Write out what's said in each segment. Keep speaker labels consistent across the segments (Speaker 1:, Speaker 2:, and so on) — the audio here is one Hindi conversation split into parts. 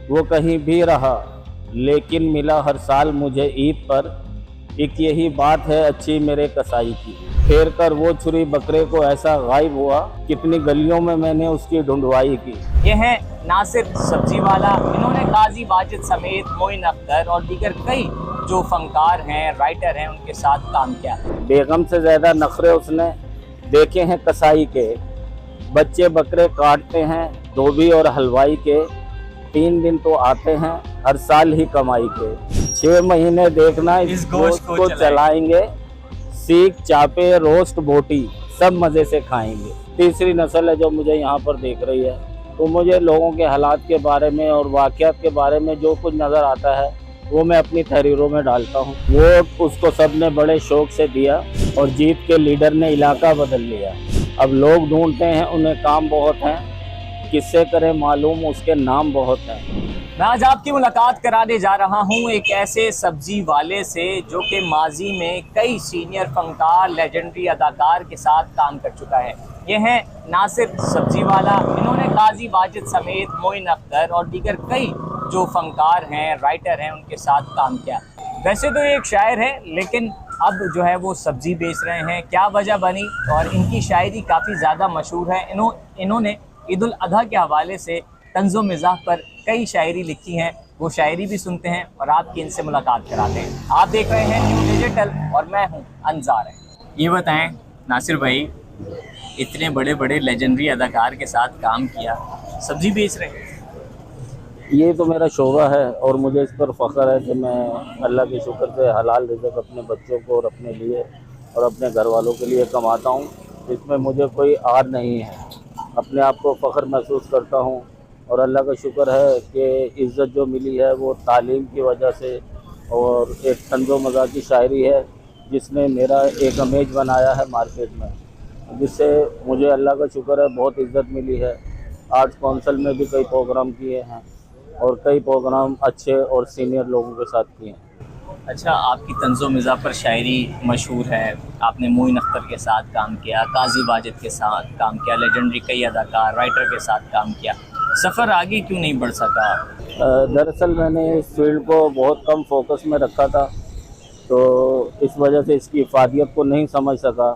Speaker 1: वो कहीं भी रहा लेकिन मिला हर साल मुझे ईद पर। एक यही बात है अच्छी मेरे कसाई की। फेर कर वो छुरी बकरे को ऐसा गायब हुआ, कितनी गलियों में मैंने उसकी ढूंढवाई की।
Speaker 2: ये है नासिर सब्जी वाला। इन्होंने काजी वाजिद समेत मोइन अख्तर और दीगर कई जो फनकार हैं, राइटर हैं, उनके साथ काम किया।
Speaker 1: बेगम से ज्यादा नखरे उसने देखे हैं कसाई के। बच्चे बकरे काटते हैं धोबी और हलवाई के। 3 दिन तो आते हैं हर साल ही कमाई के। 6 महीने देखना इस गोश्त को चलाएंगे। सीख चापे रोस्ट बोटी सब मज़े से खाएंगे। तीसरी नस्ल है जो मुझे यहाँ पर देख रही है, तो मुझे लोगों के हालात के बारे में और वाक़यात के बारे में जो कुछ नज़र आता है वो मैं अपनी तहरीरों में डालता हूँ। वो उसको सब ने बड़े शौक़ से दिया और जीत के लीडर ने इलाका बदल लिया। अब लोग ढूंढते हैं उन्हें काम बहुत हैं, किससे करें मालूम उसके नाम बहुत हैं।
Speaker 2: मैं आज आपकी मुलाकात कराने जा रहा हूं एक ऐसे सब्जी वाले से जो कि माजी में कई सीनियर फनकार, लेजेंडरी अदाकार के साथ काम कर चुका है। ये है नासिर सब्जी वाला। इन्होंने काजी वाजिद समेत मोइन अख्तर और दीगर कई जो फनकार हैं, राइटर हैं, उनके साथ काम किया। वैसे तो ये एक शायर है, लेकिन अब जो है वो सब्जी बेच रहे हैं। क्या वजह बनी? और इनकी शायरी काफ़ी ज़्यादा मशहूर है। इन्होंने ईद उल अधा के हवाले से तंज़ो मिज़ाह पर कई शायरी लिखी हैं। वो शायरी भी सुनते हैं और आपकी इनसे मुलाकात कराते हैं। आप देख रहे हैं न्यू डिजिटल और मैं हूं अंजार। ये बताएं नासिर भाई, इतने बड़े बड़े लेजेंडरी अदाकार के साथ काम किया, सब्जी बेच रहे हैं।
Speaker 1: ये तो मेरा शोबा है और मुझे इस पर फ़ख्र है कि मैं अल्लाह के शुक्र से हलाल रिज़्क़ अपने बच्चों को और अपने लिए और अपने घर वालों के लिए कमाता हूँ। इसमें मुझे कोई आर नहीं है। अपने आप को फ़ख्र महसूस करता हूँ और अल्लाह का शुक्र है कि इज़्ज़त जो मिली है वो तालीम की वजह से और एक तंज़ो मज़ाक़ की शायरी है जिसने मेरा एक इमेज बनाया है मार्केट में, जिससे मुझे अल्लाह का शुक्र है बहुत इज़्ज़त मिली है। आर्ट्स काउंसिल में भी कई प्रोग्राम किए हैं और कई प्रोग्राम अच्छे और सीनियर लोगों के साथ किए हैं।
Speaker 2: अच्छा, आपकी तंज़ो मिज़ाह पर शायरी मशहूर है। आपने मोइन अख्तर के साथ काम किया, काजी वाजिद के साथ काम किया, लेजेंडरी कई अदाकार, राइटर के साथ काम किया। सफ़र आगे क्यों नहीं बढ़ सका?
Speaker 1: दरअसल मैंने इस फील्ड को बहुत कम फोकस में रखा था, तो इस वजह से इसकी इफ़ादियत को नहीं समझ सका।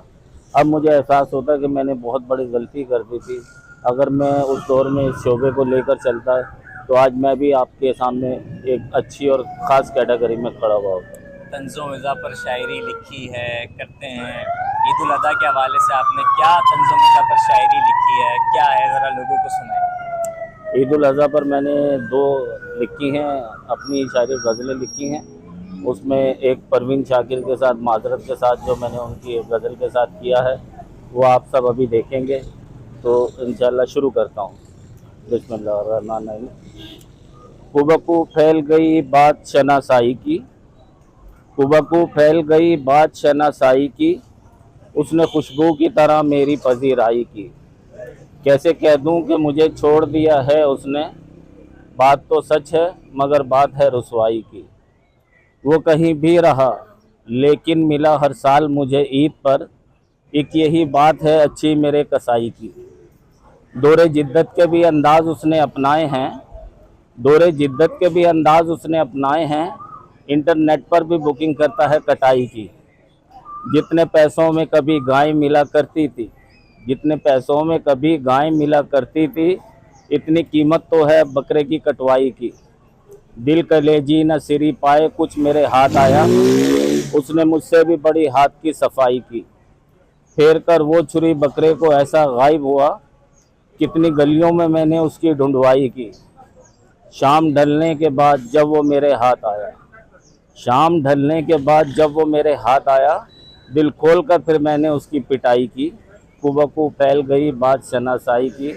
Speaker 1: अब मुझे एहसास होता है कि मैंने बहुत बड़ी गलती कर दी थी। अगर मैं उस दौर में इस शोबे को लेकर चलता है तो आज मैं भी आपके सामने एक अच्छी और ख़ास कैटेगरी में खड़ा हुआ होता।
Speaker 2: तंज़ो मिज़ाह पर शायरी लिखी है, करते हैं। ईद उल अधा के हवाले से आपने क्या तंज़ो मिज़ाह पर शायरी लिखी है, क्या है, ज़रा लोगों को सुनाएं।
Speaker 1: ईद उल अज़हा पर मैंने 2 लिखी हैं, अपनी शायरी गज़लें लिखी हैं। उसमें एक परवीन शाकिर के साथ माजरत के साथ जो मैंने उनकी गज़ल के साथ किया है वो आप सब अभी देखेंगे, तो इंशाल्लाह शुरू करता हूँ। बिस्मिल्लाहिर्रहमानिर्रहीम। कुबकू फैल गई बात शनासाई की, कुबकू फैल गई बात शनासाई की, उसने खुशबू की तरह मेरी पजीराई की। कैसे कह दूं कि मुझे छोड़ दिया है उसने, बात तो सच है मगर बात है रुसवाई की। वो कहीं भी रहा लेकिन मिला हर साल मुझे ईद पर। एक यही बात है अच्छी मेरे कसाई की। दौरे जिद्दत के भी अंदाज उसने अपनाए हैं, दौरे जिद्दत के भी अंदाज उसने अपनाए हैं। इंटरनेट पर भी बुकिंग करता है कटाई की। जितने पैसों में कभी गाय मिला करती थी, जितने पैसों में कभी गाय मिला करती थी, इतनी कीमत तो है बकरे की कटवाई की। दिल कलेजी न सिरी पाए कुछ मेरे हाथ आया, उसने मुझसे भी बड़ी हाथ की सफाई की। फेर कर वो छुरी बकरे को ऐसा गायब हुआ, कितनी गलियों में मैंने उसकी ढूंढवाई की। शाम ढलने के बाद जब वो मेरे हाथ आया, शाम ढलने के बाद जब वो मेरे हाथ आया, दिल खोल कर फिर मैंने उसकी पिटाई की। कुबकू फैल गई बात शनासाई की,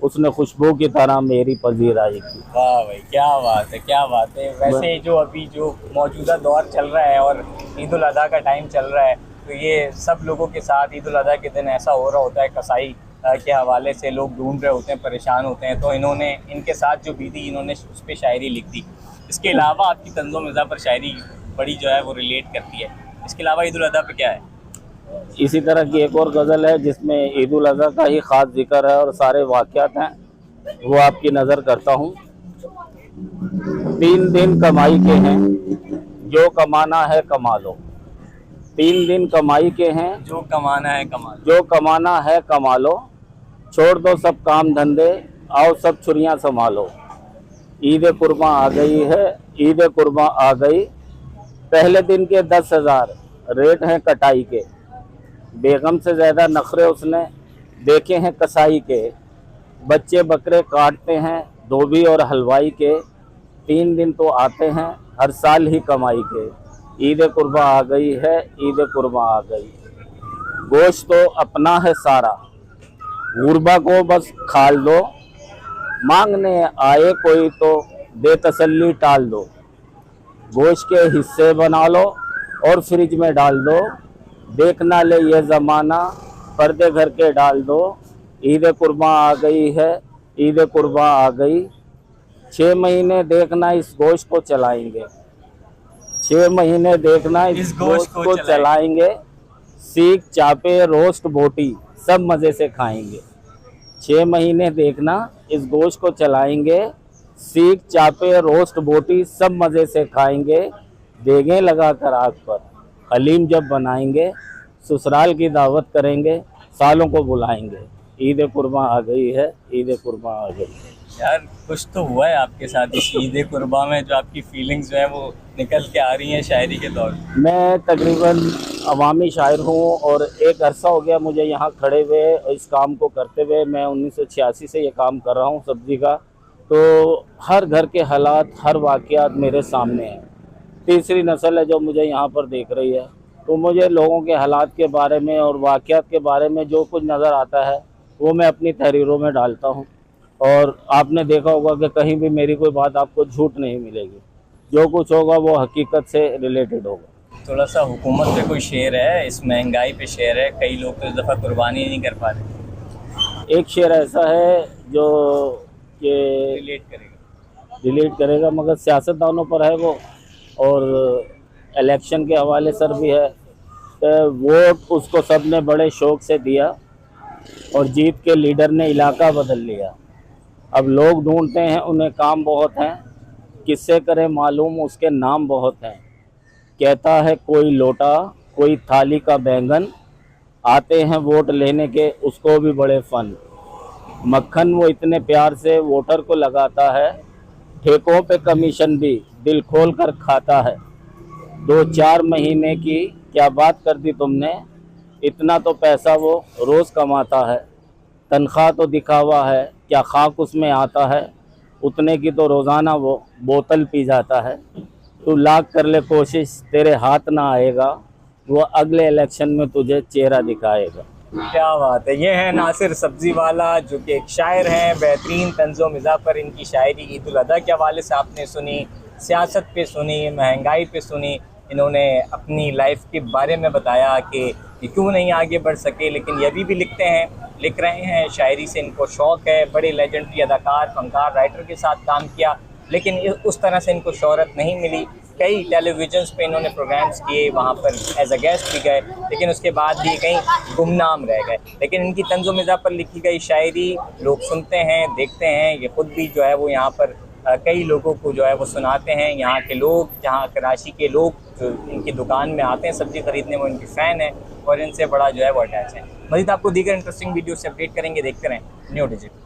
Speaker 1: उसने खुशबू की तरह मेरी पजीराई की।
Speaker 2: वाह भाई, क्या बात है, क्या बात है। वैसे जो अभी जो मौजूदा दौर चल रहा है और ईद उल अधा का टाइम चल रहा है, तो ये सब लोगों के साथ ईद उल अधा के दिन ऐसा हो रहा होता है। कसाई के हवाले से लोग ढूंढ रहे होते हैं, परेशान होते हैं, तो इन्होंने इनके साथ जो बीती इन्होंने उस पर शायरी लिख दी। इसके अलावा आपकी तंज़ो मिज़ाह पर शायरी बड़ी जो है वो रिलेट करती है। इसके अलावा ईद उल अधा पर क्या है?
Speaker 1: इसी तरह की एक और गज़ल है जिसमें ईद उल अज़हा का ही ख़ास जिक्र है और सारे वाक़यात हैं, वो आपकी नज़र करता हूँ। 3 दिन कमाई के हैं, जो कमाना है कमा लो। 3 दिन कमाई के हैं,
Speaker 2: जो कमाना है कमा लो।
Speaker 1: जो कमाना है कमा लो। छोड़ दो सब काम धंधे, आओ सब छुरियां संभालो। ईद कुर्बां आ गई है, ईद कुर्बां आ गई। पहले दिन के 10,000 रेट हैं कटाई के। बेगम से ज़्यादा नखरे उसने देखे हैं कसाई के। बच्चे बकरे काटते हैं धोबी और हलवाई के। 3 दिन तो आते हैं हर साल ही कमाई के। ईद कुर्बां आ गई है, ईद कुर्बां आ गई। गोश्त तो अपना है सारा, गुरबा को बस खाल दो। मांगने आए कोई तो दे तसल्ली टाल दो। गोश्त के हिस्से बना लो और फ्रिज में डाल दो। देखना ले ये ज़माना, पर्दे घर के डाल दो। ईद कुर्बां आ गई है, ईद कुर्बां आ गई। 6 महीने देखना इस गोश्त को चलाएंगे। 6 महीने देखना इस गोश्त को चलाएंगे। सीख चापे रोस्ट बोटी सब मज़े से खाएंगे। 6 महीने देखना इस गोश्त को चलाएंगे। सीख चापे रोस्ट बोटी सब मज़े से खाएंगे। देगें लगा कर आग पर हलीम जब बनाएंगे। ससुराल की दावत करेंगे, सालों को बुलाएंगे। ईद कुर्बां आ गई है, ईद कुर्बां आ गई है।
Speaker 2: यार कुछ तो हुआ है आपके साथ इस ईद कुर्बां में, जो आपकी फीलिंग्स जो है वो निकल के आ रही हैं शायरी के तौर पे।
Speaker 1: मैं तकरीबन अवामी शायर हूँ और एक अरसा हो गया मुझे यहाँ खड़े हुए इस काम को करते हुए। मैं 1986 से ये काम कर रहा हूँ सब्ज़ी का। तो हर घर के हालात, हर वाक़यात मेरे सामने हैं। तीसरी नस्ल है जो मुझे यहाँ पर देख रही है। तो मुझे लोगों के हालात के बारे में और वाक़यात के बारे में जो कुछ नज़र आता है वो मैं अपनी तहरीरों में डालता हूँ। और आपने देखा होगा कि कहीं भी मेरी कोई बात आपको झूठ नहीं मिलेगी। जो कुछ होगा वो हकीकत से रिलेटेड होगा।
Speaker 2: थोड़ा सा हुकूमत पे कोई शेर है, इस महंगाई पे शेर है, कई लोग तो इस दफ़ा कुर्बानी नहीं कर पा रहे।
Speaker 1: एक शेर ऐसा है जो कि रिलेट करेगा मगर सियासतदानों पर है वो, और इलेक्शन के हवाले सर भी है। तो वोट उसको सब ने बड़े शौक़ से दिया और जीत के लीडर ने इलाका बदल लिया। अब लोग ढूंढते हैं उन्हें काम बहुत हैं, किससे करें मालूम उसके नाम बहुत हैं। कहता है कोई लोटा कोई थाली का बैंगन, आते हैं वोट लेने के उसको भी बड़े फ़न। मक्खन वो इतने प्यार से वोटर को लगाता है, ठेकों पे कमीशन भी दिल खोल कर खाता है। 2-4 महीने की क्या बात कर दी तुमने, इतना तो पैसा वो रोज़ कमाता है। तनख्वाह तो दिखावा है, क्या खाक उसमें आता है, उतने की तो रोज़ाना वो बोतल पी जाता है। तू लाख कर ले कोशिश तेरे हाथ ना आएगा, वो अगले इलेक्शन में तुझे चेहरा दिखाएगा।
Speaker 2: क्या बात है। ये है नासिर सब्जी वाला, जो कि एक शायर हैं। बेहतरीन तंज़ो मिज़ा पर इनकी शायरी ईद उल अज़हा के हवाले से आपने सुनी, सियासत पे सुनी, महंगाई पे सुनी। इन्होंने अपनी लाइफ के बारे में बताया कि ये क्यों नहीं आगे बढ़ सके, लेकिन ये अभी भी लिख रहे हैं। शायरी से इनको शौक़ है। बड़े लेजेंडरी अदाकार, फनकार, राइटर के साथ काम किया, लेकिन उस तरह से इनको शोहरत नहीं मिली। कई टेलीविजन्स पे इन्होंने प्रोग्राम्स किए, वहाँ पर एज अ गेस्ट भी गए, लेकिन उसके बाद भी कहीं गुमनाम रह गए। लेकिन इनकी तंज़ो मिज़ा पर लिखी गई शायरी लोग सुनते हैं, देखते हैं। ये ख़ुद भी जो है वो यहाँ पर कई लोगों को जो है वो सुनाते हैं। यहाँ के लोग, जहाँ कराची के लोग जो इनकी दुकान में आते हैं सब्ज़ी ख़रीदने, वो इनकी फ़ैन है और इनसे बड़ा जो है वो अटैच है। मज़ीद आपको दीगर इंटरेस्टिंग वीडियो से अपडेट करेंगे। देखते रहें न्यू डिजिटल।